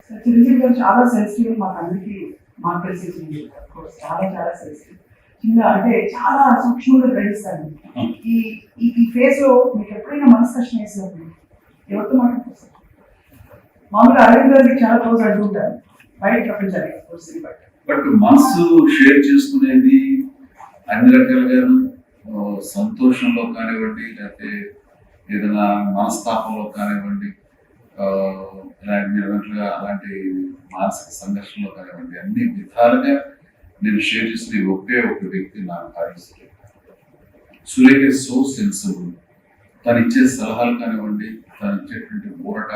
చిరంజీవి గారు చాలా సెన్సిటివ్, మాకు అందరికీ మాకు తెలిసి చిరంజీవి గారు చాలా చాలా సెన్సిటివ్. చిన్న అంటే చాలా సూక్ష్మంగా గ్రహిస్తారు. ఈ ఈ ఫేజ్ లో మీకు ఎప్పుడైనా మనసు కష్టం వేసినప్పుడు ఎవరితో మాట్లాడుతారు? మామూలుగా అరవింద్ గారికి చాలా క్లోజ్ అంటుంటారు బయట ప్రపంచానికి, బట్ మనసు షేర్ చేసుకునేది అన్ని రకాలుగాను సంతోషంలో కానివ్వండి, లేకపోతే ఏదైనా మనస్తాపంలో కానివ్వండి, ఇలాంటి నిర్వహణగా అలాంటి మానసిక సంఘర్షణలో కానివ్వండి, అన్ని విధాలుగా నేను షేర్ చేసిన ఒకే ఒక వ్యక్తి నాకు భావిస్తుంది. Surekha so sensible. తను ఇచ్చే సలహాలు కానివ్వండి, తను ఇచ్చేటువంటి ఊరట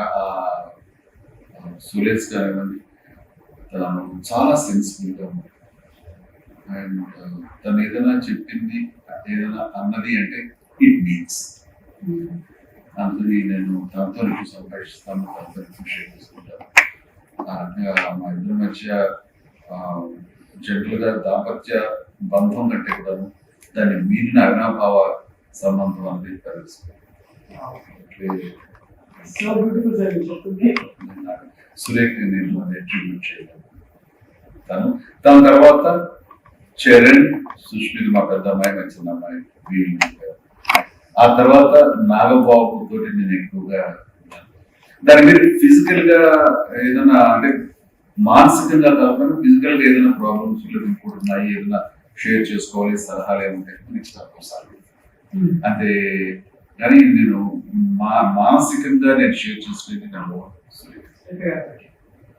సురేష్ కానివ్వండి, తను చాలా సెన్సిబుల్గా ఉంది. అండ్ తను ఏదైనా చెప్పింది, ఏదైనా అన్నది అంటే ఇట్ మీన్స్. అందుకని నేను తనతో ఎక్కువ సంభాషిస్తాను, తనతో ఎక్కువ షేర్ చేసుకుంటాను. మా ఇద్దరి మధ్య జంటలుగా దాంపత్య బంధం కంటే కూడా దాన్ని మీరిన అవినాభావ సంబంధం అనేది తెలుస్తుంది. సురేఖ నేను అట్రిబ్యూట్ చేయగలను. దాని తర్వాత చరణ్, సుష్మిత మా పెద్ద అమ్మాయి, మా చిన్న అమ్మాయి, వీళ్ళు. ఆ తర్వాత నాగబాబు తోటి నేను ఎక్కువగా దాని మీద ఫిజికల్ గా ఏదైనా అంటే మానసికంగా కాకుండా ఫిజికల్ గా ఏదైనా ప్రాబ్లమ్స్ ఉన్నాయి, ఏదైనా షేర్ చేసుకోవాలి, సలహాలు ఏముంటాయి నెక్స్ట్ ఒకసారి అంటే. కానీ నేను మానసికంగా నేను షేర్ చేసుకునేది నా